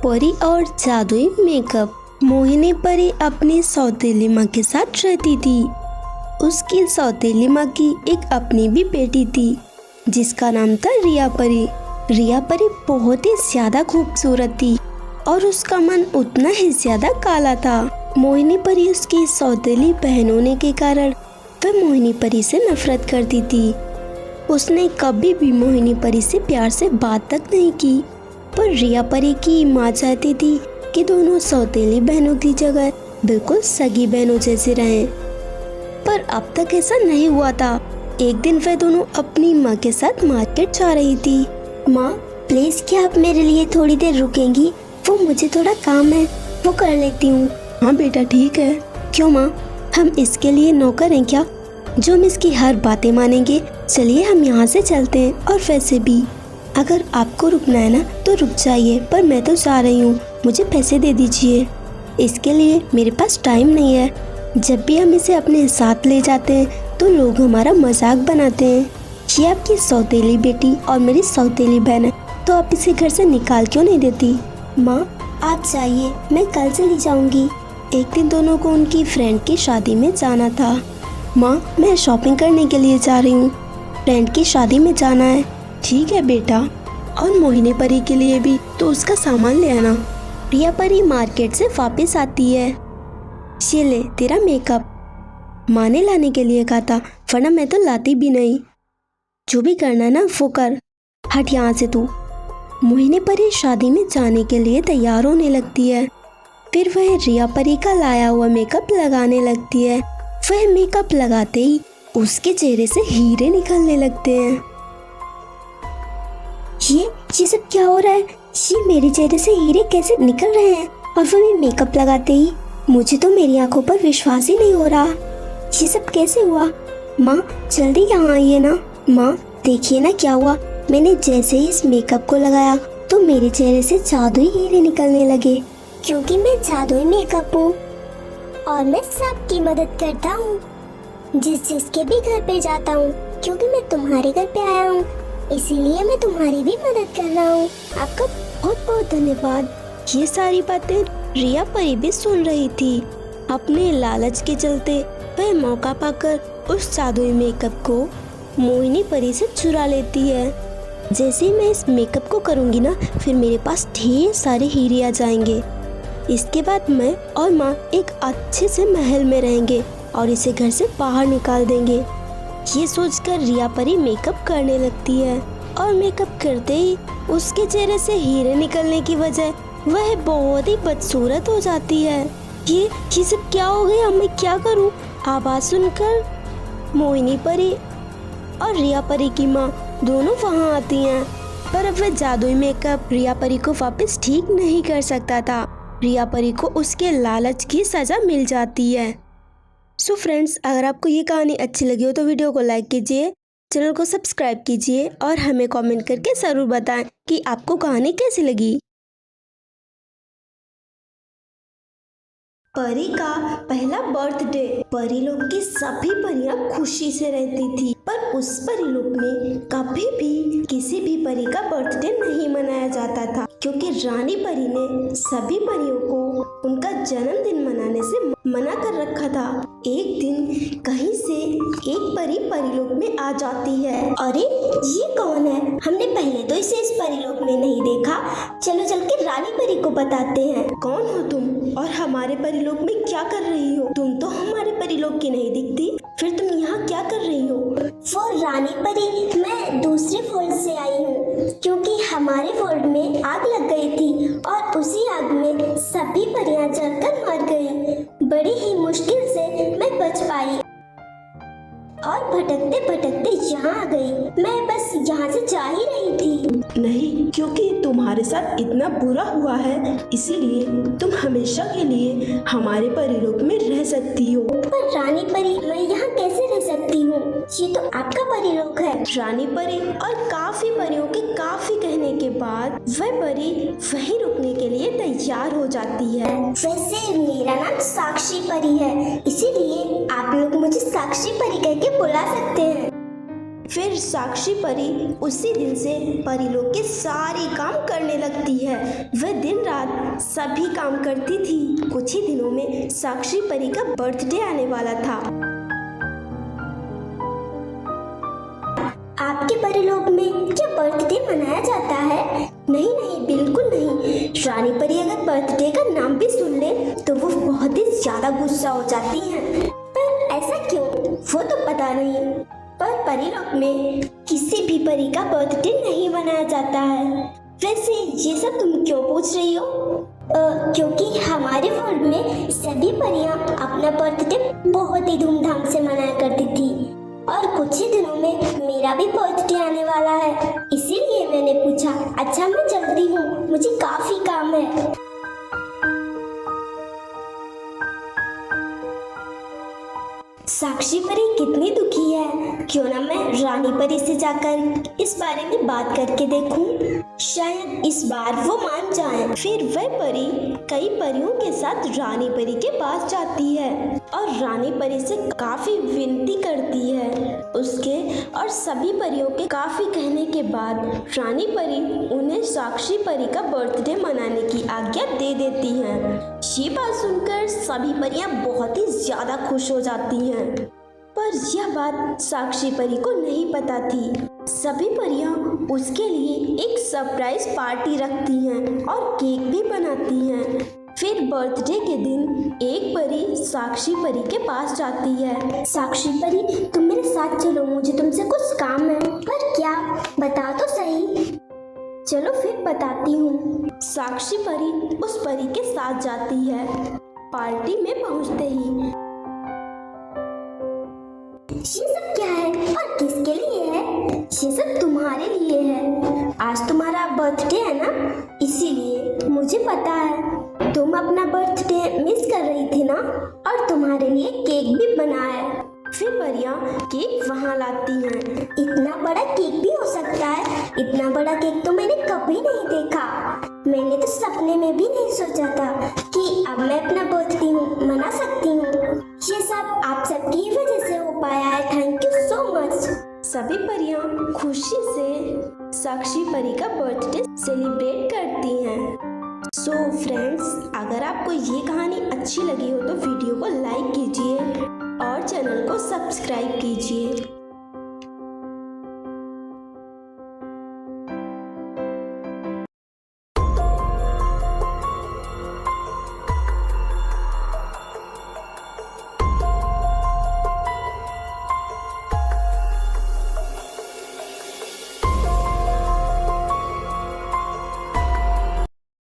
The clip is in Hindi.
परी और जादुई मेकअप। मोहिनी परी अपनी सौतेली माँ के साथ रहती थी। उसकी सौतेली माँ की एक अपनी भी बेटी थी जिसका नाम था रिया परी। रिया परी बहुत ही ज्यादा खूबसूरत थी और उसका मन उतना ही ज्यादा काला था। मोहिनी परी उसकी सौतेली बहन होने के कारण वह मोहिनी परी से नफरत करती थी। उसने कभी भी मोहिनी परी से प्यार से बात तक नहीं की। पर रिया परी की माँ चाहती थी कि दोनों सौतेली बहनों की जगह बिल्कुल सगी बहनों जैसे रहें। पर अब तक ऐसा नहीं हुआ था। एक दिन वह दोनों अपनी माँ के साथ मार्केट जा रही थी। माँ प्लीज क्या आप मेरे लिए थोड़ी देर रुकेंगी? वो मुझे थोड़ा काम है, वो कर लेती हूँ। हाँ बेटा ठीक है। क्यों माँ, हम इसके लिए नौकर हैं क्या जो हम इसकी हर बातें मानेंगे? चलिए हम यहाँ से चलते हैं। और वैसे भी अगर आपको रुकना है ना तो रुक जाइए, पर मैं तो जा रही हूँ, मुझे पैसे दे दीजिए। इसके लिए मेरे पास टाइम नहीं है। जब भी हम इसे अपने साथ ले जाते हैं तो लोग हमारा मजाक बनाते हैं। ये आपकी सौतेली बेटी और मेरी सौतेली बहन है, तो आप इसे घर से निकाल क्यों नहीं देती? माँ आप जाइए, मैं कल चली जाऊंगी। एक दिन दोनों को उनकी फ्रेंड की शादी में जाना था। माँ मैं शॉपिंग करने के लिए जा रही हूँ, फ्रेंड की शादी में जाना है। ठीक है बेटा, और मोहिनी परी के लिए भी तो उसका सामान ले आना। रिया परी मार्केट से वापस आती है। ये ले तेरा मेकअप। माँ ने लाने के लिए कहा था, वरना मैं तो लाती भी नहीं। जो भी करना ना वो कर, हट यहाँ से तू। मोहिनी परी शादी में जाने के लिए तैयार होने लगती है। फिर वह रिया परी का लाया हुआ मेकअप लगाने लगती है। वह मेकअप लगाते ही उसके चेहरे से हीरे निकलने लगते हैं। ये सब क्या हो रहा है? ये मेरे चेहरे से हीरे कैसे निकल रहे हैं? और वो भी मेकअप लगाते ही? मुझे तो मेरी आंखों पर विश्वास ही नहीं हो रहा। ये सब कैसे हुआ? माँ जल्दी यहाँ आइए ना। माँ देखिए ना क्या हुआ। मैंने जैसे ही इस मेकअप को लगाया तो मेरे चेहरे से जादुई हीरे निकलने लगे। क्योंकि मैं जादुई मेकअप हूँ और मैं सबकी मदद करता हूँ, जिसके भी घर पे जाता हूँ। क्योंकि मैं तुम्हारे घर पे आया हूँ, इसीलिए मैं तुम्हारी भी मदद कर रहा हूँ। आपका बहुत बहुत धन्यवाद। ये सारी बातें रिया परी भी सुन रही थी। अपने लालच के चलते वह मौका पाकर उस जादुई मेकअप को मोहिनी परी से चुरा लेती है। जैसे ही मैं इस मेकअप को करूँगी ना, फिर मेरे पास ढेर सारे हीरे आ जाएंगे। इसके बाद मैं और माँ एक अच्छे से महल में रहेंगे और इसे घर से बाहर निकाल देंगे। ये सोचकर रिया परी मेकअप करने लगती है और मेकअप करते ही उसके चेहरे से हीरे निकलने की वजह वह बहुत ही बदसूरत हो जाती है। ये सब क्या हो गया? मैं क्या करूं? आवाज सुनकर मोहिनी परी और रिया परी की माँ दोनों वहां आती हैं। पर अब वह जादुई मेकअप रिया परी को वापस ठीक नहीं कर सकता था। रिया परी को उसके लालच की सजा मिल जाती है। सो फ्रेंड्स, अगर आपको ये कहानी अच्छी लगी हो तो वीडियो को लाइक कीजिए, चैनल को सब्सक्राइब कीजिए और हमें कमेंट करके ज़रूर बताएं कि आपको कहानी कैसी लगी। परी का पहला बर्थडे। परी लोग की सभी परियां खुशी से रहती थी, पर उस परी लोग में कभी भी किसी भी परी का बर्थडे नहीं मनाया जाता था, क्योंकि रानी परी ने सभी परियों को उनका जन्मदिन मनाने से मना कर रखा था। एक दिन कहीं से एक परी परिलोक में आ जाती है। अरे ये कौन है? हमने पहले तो इसे इस परिलोक में नहीं देखा। चलो चल के रानी परी को बताते हैं। कौन हो तुम और हमारे परिलोक में क्या कर रही हो? तुम तो हमारे परिलोक की नहीं दिखती, फिर तुम यहाँ क्या कर रही हो? वो रानी परी, मैं दूसरे फोल्ड से आई हूँ, क्योंकि हमारे फोल्ड में आग लग गई थी और उसी आग में सभी परियां जलकर मर गई। बड़ी ही मुश्किल से मैं बच पाई और भटकते भटकते यहाँ आ गई। मैं बस यहाँ से जा ही रही थी। नहीं, क्योंकि तुम्हारे साथ इतना बुरा हुआ है, इसीलिए तुम हमेशा के लिए हमारे परिलोक में रह सकती हो। पर रानी परी, मैं यहाँ कैसे रह सकती हूँ? ये तो आपका परिलोक है। रानी परी और काफी परियों के काफी कहने के बाद वह परी वहीं रुकने के लिए तैयार हो जाती है। वैसे मेरा नाम साक्षी परी है, इसीलिए आप लोग मुझे साक्षी परी कह के बुला सकते हैं। फिर साक्षी परी उसी दिन से परीलोक के सारे काम करने लगती है। वह दिन रात सभी काम करती थी। कुछ ही दिनों में साक्षी परी का बर्थडे आने वाला था। आपके परीलोक में क्या बर्थडे मनाया जाता है? नहीं नहीं, बिल्कुल नहीं। रानी परी अगर बर्थडे का नाम भी सुन ले तो वो बहुत ही ज्यादा गुस्सा हो जाती हैं। पर ऐसा क्यों, वो तो पता नहीं। पर परीलोक में किसी भी परी का बर्थडे नहीं मनाया जाता है। वैसे ये सब तुम क्यों पूछ रही हो? क्योंकि हमारे वर्ल्ड में सभी परियां अपना बर्थडे बहुत ही धूमधाम से मनाया करती थी और कुछ ही दिनों में मेरा भी बर्थडे आने वाला है, इसीलिए मैंने पूछा। अच्छा मैं चलती हूँ, मुझे काफी काम है। साक्षी परी कितनी दुखी है। क्यों ना मैं रानी परी से जाकर इस बारे में बात करके देखूं, शायद इस बार वो मान जाए। फिर वह परी कई परियों के साथ रानी परी के पास जाती है और रानी परी से काफी विनती करती है। उसके और सभी परियों के काफी कहने के बाद रानी परी उन्हें साक्षी परी का बर्थडे मनाने की आज्ञा दे देती है। ये बात सुनकर सभी परियां बहुत ही ज्यादा खुश हो जाती हैं। पर यह बात साक्षी परी को नहीं पता थी। सभी परियां उसके लिए एक सरप्राइज पार्टी रखती हैं और केक भी बनाती हैं। फिर बर्थडे के दिन एक परी साक्षी परी के पास जाती है। साक्षी परी तुम मेरे साथ चलो, मुझे तुमसे कुछ काम है। पर क्या, बता तो सही। चलो फिर बताती हूँ। साक्षी परी उस परी के साथ जाती है। पार्टी में पहुँचते ही ये सब क्या है और किसके लिए है? ये सब तुम्हारे लिए है। आज तुम्हारा बर्थडे है ना, इसीलिए मुझे पता है तुम अपना बर्थडे मिस कर रही थी ना, और तुम्हारे लिए केक भी बना है। फिर परियां केक वहाँ लाती हैं। इतना बड़ा केक भी हो सकता है? इतना बड़ा केक तो मैंने कभी नहीं देखा। मैंने तो सपने में भी नहीं सोचा था कि अब मैं अपना बर्थडे मना सकती हूँ। ये सब आप सबकी वजह से हो पाया है। Thank you so much. सभी परियां खुशी से साक्षी परी का बर्थडे सेलिब्रेट करती हैं। सो फ्रेंड्स, अगर आपको ये कहानी अच्छी लगी हो तो वीडियो को लाइक कीजिए और चैनल को सब्सक्राइब कीजिए।